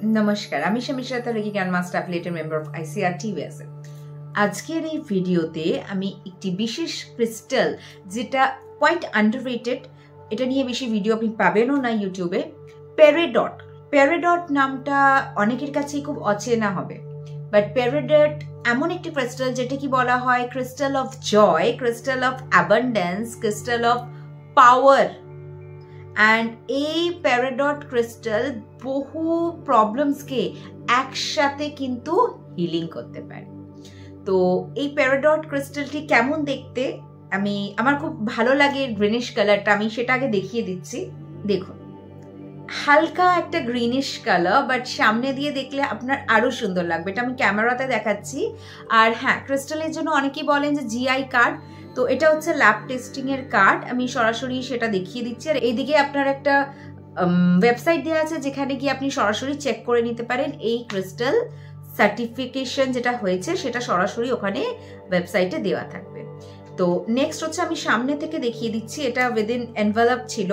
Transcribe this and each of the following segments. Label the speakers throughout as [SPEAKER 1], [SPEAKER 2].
[SPEAKER 1] नमस्कार, আমি শমিশরাতা reiki grandmaster affiliated member of ICRTVS। আজকের এই ভিডিওতে আমি একটি বিশেষ ক্রিস্টাল যেটা কোয়াইট আন্ডাররেটেড, এটা নিয়ে বেশি ভিডিও আপনি পাবেনও না ইউটিউবে। পেরিডট। পেরিডট নামটা অনেকের কাছেই খুব অচেনা হবে, বাট পেরিডট এমন একটি ক্রিস্টাল যেটা কি বলা হয় crystal of joy, crystal of abundance, crystal of power. And এই পেরিডট ক্রিস্টাল বহু প্রবলেমসকে একসাথে কিন্তু হিলিং করতে পারে। তো এই পেরিডট ক্রিস্টালটি কেমন দেখতে, আমার খুব ভালো লাগে গ্রিনিশ কালারটা, আমি সেটা আগে দেখিয়ে দিচ্ছি। দেখুন, হালকা একটা গ্রিনিশ কালার, বাট সামনে দিয়ে দেখলে আপনার আরো সুন্দর লাগবে। এটা আমি ক্যামেরাতে দেখাচ্ছি। আর হ্যাঁ, ক্রিস্টালের জন্য অনেকেই বলেন যে জিআই কার্ড, তো এটা হচ্ছে ল্যাব টেস্টিং এর কার্ড, আমি সরাসরি সেটা দেখিয়ে দিচ্ছি। আর এইদিকে আপনার একটা ওয়েবসাইট দেওয়া আছে যেখানে গিয়ে আপনি সরাসরি চেক করে নিতে পারেন এই ক্রিস্টাল সার্টিফিকেশন যেটা হয়েছে সেটা সরাসরি ওখানে ওয়েবসাইটে দেওয়া থাকবে। তো নেক্সট হচ্ছে আমি সামনে থেকে দেখিয়ে দিচ্ছি। এটা উইদিন এনভেলপ ছিল,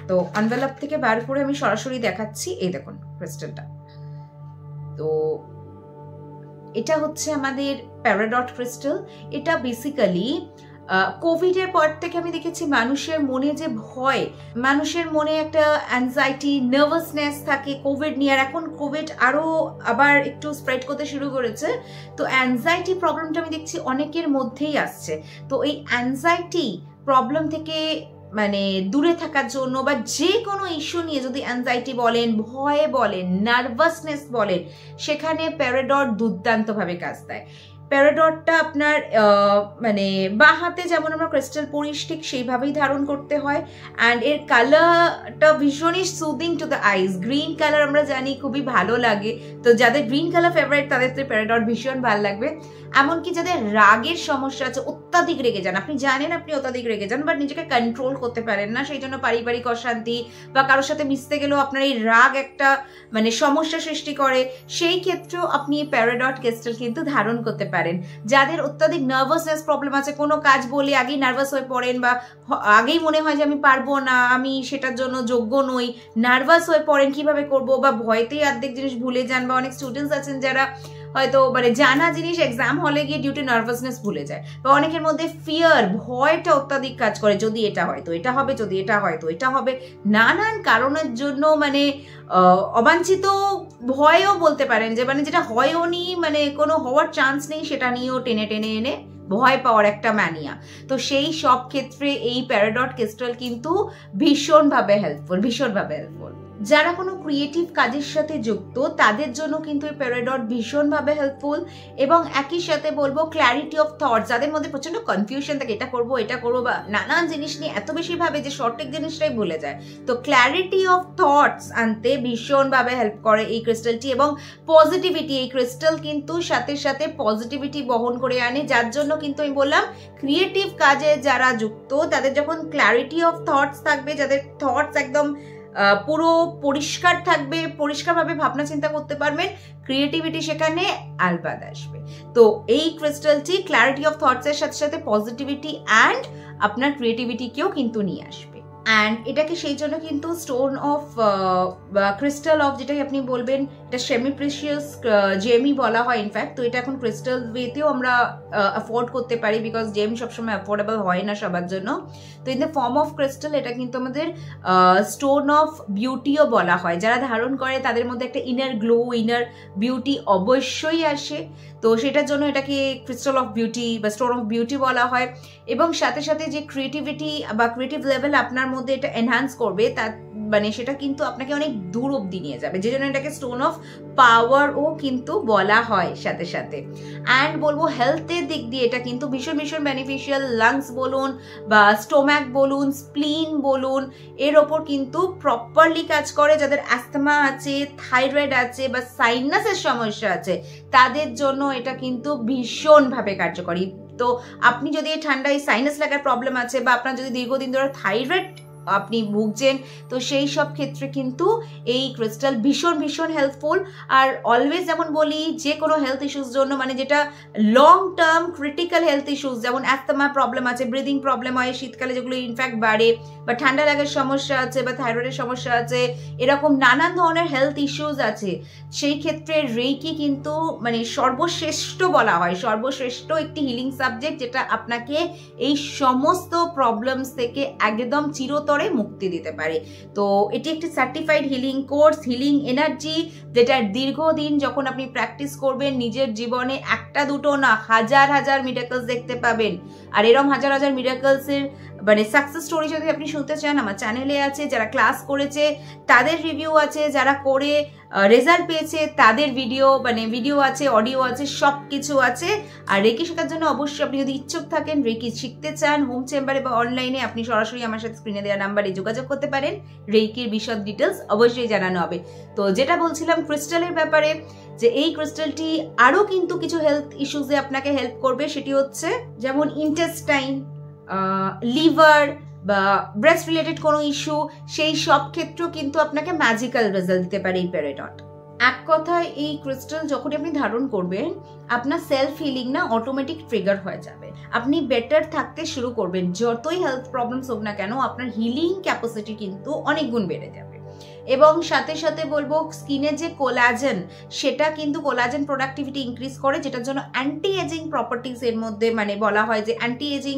[SPEAKER 1] তো এনভেলপ থেকে বার করে আমি সরাসরি দেখাচ্ছি। এই দেখুন ক্রিস্টালটা। তো এটা হচ্ছে আমাদের পেরিডট ক্রিস্টাল। এটা বেসিক্যালি কোভিড এর পর থেকে আমি দেখেছি মানুষের মনে যে ভয়, মানুষের মনে একটা অ্যাংজাইটি, নার্ভাসনেস থাকে কোভিড নিয়ে। আর এখন কোভিড আরো আবার একটু স্প্রেড করতে শুরু করেছে, তো অ্যাংজাইটি প্রবলেমটা আমি দেখছি অনেকের মধ্যেই আসছে। তো এই অ্যাংজাইটি প্রবলেম থেকে মানে দূরে থাকার জন্য, বা যে কোনো ইস্যু নিয়ে যদি অ্যাংজাইটি বলেন, ভয় বলেন, নার্ভাসনেস বলেন, সেখানে পেরিডট দুর্দান্তভাবে কাজ দেয়। পেরিডটটা আপনার মানে বাঁ হাতে যেমন আমরা ক্রিস্টাল পরি ঠিক সেইভাবেই ধারণ করতে হয়। অ্যান্ড এর কালারটা ভীষণই soothing to the eyes. Green colour আমরা জানি খুবই ভালো লাগে, তো যাদের গ্রিন কালার ফেভারিট তাদের তো পেরিডট ভীষণ ভালো লাগবে। এমনকি যাদের রাগের সমস্যা আছে, অত্যাধিক রেগে যান, আপনি জানেন আপনি অত্যাধিক রেগে যান, বাট নিজেকে কন্ট্রোল করতে পারেন না, সেই জন্য পারিবারিক অশান্তি বা কারোর সাথে মিশতে গেলেও আপনার এই রাগ একটা মানে সমস্যা সৃষ্টি করে, সেই ক্ষেত্রেও আপনি পেরিডট ক্রিস্টাল কিন্তু ধারণ করতে পারেন। যাদের অত্যাধিক নার্ভাসনেস প্রবলেম আছে, কোনো কাজ বলে আগেই নার্ভাস হয়ে পড়েন, বা আগেই মনে হয় যে আমি পারবো না, আমি সেটার জন্য যোগ্য নই, নার্ভাস হয়ে পড়েন কিভাবে করব, বা ভয়তেই অর্ধেক জিনিস ভুলে যান, বা অনেক স্টুডেন্টস আছেন যারা হয়তো মানে জানা জিনিস এক্সাম হলে গিয়ে ডিউ টু নার্ভাসনেস ভুলে যায়, বা অনেকের মধ্যে ফিয়ার, ভয়টা অত্যাধিক কাজ করে, যদি এটা হয় তো এটা হবে, যদি এটা হয় তো এটা হবে, নানান কারণের জন্য মানে অবাঞ্ছিত ভয়ও বলতে পারেন, যে মানে যেটা হয়ও নি, মানে কোনো হওয়ার চান্স নেই, সেটা নিয়েও টেনে টেনে এনে ভয় পাওয়ার একটা ম্যানিয়া। তো সেই সব ক্ষেত্রে এই পেরিডট ক্রিস্টাল কিন্তু ভীষণভাবে হেল্পফুল। যারা কোনো ক্রিয়েটিভ কাজের সাথে যুক্ত তাদের জন্য কিন্তু এই পেরিডট ভীষণভাবে হেল্পফুল। এবং একই সাথে বলবো ক্ল্যারিটি অফ থটস, যাদের মধ্যে প্রচন্ড কনফিউশন থাকে, এটা করবো বা নানান জিনিস নিয়ে এত বেশি ভাবে যে সঠিক জিনিসটাই ভুলে যায়, তো ক্ল্যারিটি অফ থটস আনতে ভীষণভাবে হেল্প করে এই ক্রিস্টালটি। এবং পজিটিভিটি, এই ক্রিস্টাল কিন্তু সাথে সাথে পজিটিভিটি বহন করে আনে, যার জন্য কিন্তু আমি বললাম ক্রিয়েটিভ কাজে যারা যুক্ত তাদের যখন ক্ল্যারিটি অফ থটস থাকবে, যাদের থটস একদম পুরো পরিষ্কার থাকবে, পরিষ্কারভাবে ভাবনা চিন্তা করতে পারবেন, ক্রিয়েটিভিটি সেখানে আলবাদ আসবে। তো এই ক্রিস্টালটি ক্ল্যারিটি অফ থটস এর সাথে সাথে পজিটিভিটি অ্যান্ড আপনার ক্রিয়েটিভিটিকেও কিন্তু নিয়ে আসবে। অ্যান্ড এটাকে সেই জন্য কিন্তু স্টোন অফ ক্রিস্টাল অফ, যেটাই আপনি বলবেন, এটা সেমি প্রেশিয়াস জেমই বলা হয় ইনফ্যাক্ট। তো এটা এখন ক্রিস্টাল ওয়েতেও আমরা অ্যাফোর্ড করতে পারি, বিকজ জেম সবসময় অ্যাফোর্ডেবল হয় না সবার জন্য। তো in the form of crystal এটা কিন্তু আমাদের স্টোন অফ বিউটিও বলা হয়। যারা ধারণ করে তাদের মধ্যে একটা ইনার গ্লো, ইনার বিউটি অবশ্যই আসে, তো সেটার জন্য এটাকে ক্রিস্টাল অফ বিউটি বা স্টোন অফ বিউটি বলা হয়। এবং সাথে সাথে যে ক্রিয়েটিভিটি বা ক্রিয়েটিভ লেভেল আপনার মধ্যে এটা এনহ্যান্স করবে, তার মানে সেটা কিন্তু আপনাকে অনেক দূর অব্দি নিয়ে যাবে, যে জন্য এটাকে স্টোন অফ পাওয়ারও কিন্তু বলা হয় সাথে সাথে। অ্যান্ড বলবো হেলথের দিক দিয়ে এটা কিন্তু ভীষণ ভীষণ বেনিফিশিয়াল। লাংস বলুন বা স্টোম্যাক বলুন, স্প্লিন বলুন, এর ওপর কিন্তু প্রপারলি কাজ করে। যাদের অ্যাস্থমা আছে, থাইরয়েড আছে বা সাইনাসের সমস্যা আছে, তাদের জন্য এটা কিন্তু ভীষণভাবে কার্যকরী। তো আপনি যদি ঠান্ডায় সাইনাস লাগার প্রবলেম আছে, বা আপনার যদি দীর্ঘদিন ধরে থাইরয়েড আপনি ভুগছেন, তো সেই সব ক্ষেত্রে কিন্তু এই ক্রিস্টাল ভীষণ ভীষণ হেল্পফুল। আর অলওয়েজ যেমন বলি, যে কোনো হেলথ ইস্যুস জন্য, মানে যেটা long term critical health issues, যেমন অ্যাস্তমা প্রবলেম আছে, ব্রিদিং প্রবলেম হয় শীতকালে যেগুলো ইনফ্যাক্ট বাড়ে, বা ঠান্ডা লাগার সমস্যা আছে, বা থাইরয়েডের সমস্যা আছে, এরকম নানান ধরনের হেলথ ইস্যুস আছে, সেই ক্ষেত্রে রেইকি কিন্তু মানে সর্বশ্রেষ্ঠ বলা হয়, সর্বশ্রেষ্ঠ একটি হিলিং সাবজেক্ট, যেটা আপনাকে এই সমস্ত প্রবলেমস থেকে একদম চিরতরে মুক্তি দিতে পারে। তো এটি একটি certified healing course, healing energy, যেটা দীর্ঘদিন যখন আপনি প্র্যাকটিস করবেন, নিজের জীবনে একটা দুটো না হাজার হাজার মিরাকলস দেখতে পাবেন। আর এরকম হাজার হাজার মিরাকলসের মানে সাকসেস স্টোরি যদি আপনি শুনতে চান, আমার চ্যানেলে আছে। যারা ক্লাস করেছে তাদের রিভিউ আছে, যারা করে রেজাল্ট পেয়েছে তাদের ভিডিও আছে, অডিও আছে, সব কিছু আছে। আর রেকি শেখার জন্য অবশ্যই আপনি যদি ইচ্ছুক থাকেন, রেকি শিখতে চান, হোম চেম্বারে বা অনলাইনে, আপনি সরাসরি আমার সাথে স্ক্রিনে দেওয়া নাম্বারে যোগাযোগ করতে পারেন। রেকির বিশদ ডিটেলস অবশ্যই জানানো হবে। তো যেটা বলছিলাম ক্রিস্টালের ব্যাপারে, যে এই ক্রিস্টালটি আরও কিন্তু কিছু হেলথ ইস্যুসে আপনাকে হেল্প করবে। সেটি হচ্ছে যেমন ইন্টেস্টাইন, লিভার বা ব্রেস্ট রিলেটেড কোনো ইস্যু, সেই সব ক্ষেত্রেও কিন্তু আপনাকে ম্যাজিক্যাল রেজাল্ট দিতে পারে এই পেরিডট। এক কথায় এই ক্রিস্টাল যখন আপনি ধারণ করবেন, আপনার সেলফ হিলিং না অটোমেটিক ট্রিগার হয়ে যাবে, আপনি বেটার থাকতে শুরু করবেন। যতই হেলথ প্রবলেমস হোক না কেন, আপনার হিলিং ক্যাপাসিটি কিন্তু অনেক গুণ বেড়ে যাবে। এবং সাথে সাথে বলবো, স্কিনের যে কোলাজেন, সেটা কিন্তু কোলাজেন প্রোডাক্টিভিটি ইনক্রিজ করে, যেটার জন্য অ্যান্টি এজিং প্রপার্টিস এর মধ্যে মানে বলা হয় যে অ্যান্টি এজিং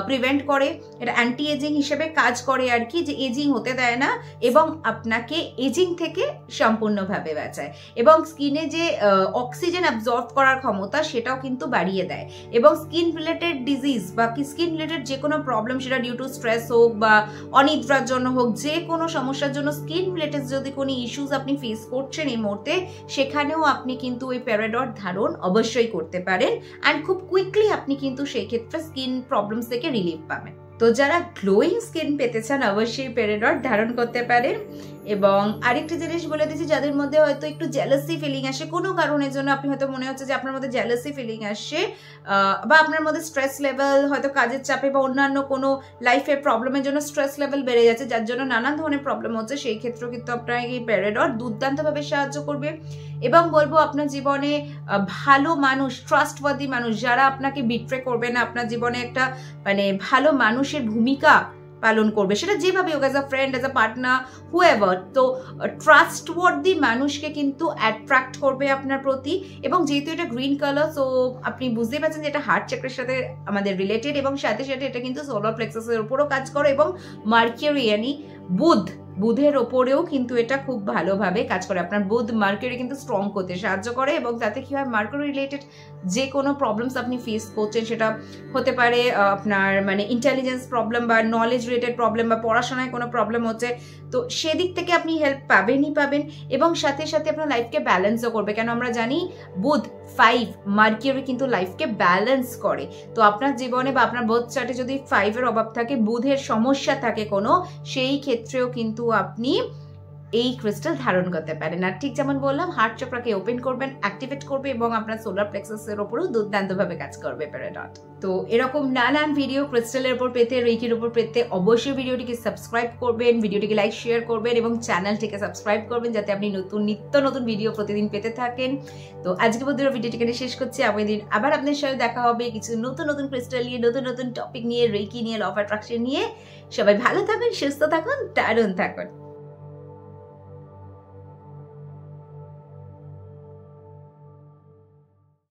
[SPEAKER 1] প্রিভেন্ট করে, এটা অ্যান্টি এজিং হিসেবে কাজ করে আর কি, যে এজিং হতে দেয় না এবং আপনাকে এজিং থেকে সম্পূর্ণভাবে বাঁচায়। এবং স্কিনে যে অক্সিজেন অ্যাবজর্ব করার ক্ষমতা, সেটাও কিন্তু বাড়িয়ে দেয়। এবং স্কিন রিলেটেড ডিজিজ বা স্কিন রিলেটেড যে কোনো প্রবলেম, সেটা ডিউ টু স্ট্রেস হোক বা অনিদ্রার জন্য হোক, যে কোনো সমস্যার জন্য স্কিন রিলেটেড যদি কোনো ইস্যুস আপনি ফেস করছেন এই মুহূর্তে, সেখানেও আপনি কিন্তু ওই পেরিডট ধারণ অবশ্যই করতে পারেন। অ্যান্ড খুব কুইকলি আপনি কিন্তু সেই ক্ষেত্রে স্কিন প্রবলেমস থেকে রিলিফ পাবেন। তো যারা গ্লোয়িং স্কিন পেতে চান, অবশ্যই পেরিডট ধারণ করতে পারেন। এবং আরেকটা জিনিস বলে দিচ্ছি, যাদের মধ্যে হয়তো একটু জেলাসি ফিলিং আসে কোনো কারণের জন্য, আপনি হয়তো মনে হচ্ছে যে আপনার মধ্যে জেলাসি ফিলিং আসছে, বা আপনার মধ্যে স্ট্রেস লেভেল, হয়তো কাজের চাপে বা অন্যান্য কোনো লাইফের প্রবলেমের জন্য স্ট্রেস লেভেল বেড়ে যাচ্ছে, যার জন্য নানান ধরনের প্রবলেম হচ্ছে, সেই ক্ষেত্রেও কিন্তু আপনার এই পেরিডট দুর্দান্তভাবে সাহায্য করবে। এবং বলবো, আপনার জীবনে ভালো মানুষ, ট্রাস্টওয়ার্দি মানুষ, যারা আপনাকে বিট্রে করবে না, আপনার জীবনে একটা মানে ভালো মানুষের ভূমিকা পালন করবে, সেটা যেভাবে হোক, as a friend, as a partner, whoever, তো ট্রাস্টওয়ার্দি মানুষকে কিন্তু অ্যাট্রাক্ট করবে আপনার প্রতি। এবং যেহেতু এটা গ্রিন কালার, সো আপনি বুঝতেই পারছেন যে এটা হার্ট চক্রের সাথে আমাদের রিলেটেড, এবং সাথে সাথে এটা কিন্তু সোলার প্লেক্সাসের উপরও কাজ করে, এবং মার্কিউরি yani বুধের ওপরেও কিন্তু এটা খুব ভালোভাবে কাজ করে। আপনার বুধ মার্কিউরি কিন্তু স্ট্রং করতে সাহায্য করে, এবং তাতে কি হয়, মার্কিউরি রিলেটেড যে কোনো প্রবলেমস আপনি ফেস করছেন, সেটা হতে পারে আপনার মানে ইন্টেলিজেন্স প্রবলেম বা নলেজ রিলেটেড প্রবলেম বা পড়াশোনায় কোনো প্রবলেম হচ্ছে, তো সেদিক থেকে আপনি হেল্প পাবেনই পাবেন। এবং সাথে সাথে আপনার লাইফকে ব্যালেন্সও করবে, কেন আমরা জানি বুধ 5 মার্কিউরি কিন্তু লাইফকে ব্যালেন্স করে। তো আপনার জীবনে বা আপনার বার্থ চার্টে যদি 5-এর অভাব থাকে, বুধের সমস্যা থাকে কোনো, সেই ক্ষেত্রেও কিন্তু আপনি এই ক্রিস্টাল ধারণ করতে পারেন। আর ঠিক যেমন বললাম, হার্ট চক্রকে ওপেন করবেন, অ্যাক্টিভেট করবে, এবং আপনার সোলার প্লেক্সাসের উপরও দুর্দান্তভাবে কাজ করবে পেরিডট। তো এরকম নানান ভিডিও ক্রিস্টালের উপর পেতে, রেকির উপর পেতে, অবশ্যই ভিডিওটিকে সাবস্ক্রাইব করবেন, ভিডিওটিকে লাইক শেয়ার করবেন, এবং চ্যানেলটিকে সাবস্ক্রাইব করবেন, যাতে আপনি নিত্য নতুন ভিডিও প্রতিদিন পেতে থাকেন। তো আজকে ভিডিওটিকে শেষ করছি। আবার আপনার সাথে দেখা হবে কিছু নতুন নতুন ক্রিস্টাল নিয়ে, নতুন নতুন টপিক নিয়ে, রেকি নিয়ে, ল অফ অ্যাট্রাকশন নিয়ে। সবাই ভালো থাকুন, সুস্থ থাকুন, দারুণ থাকুন।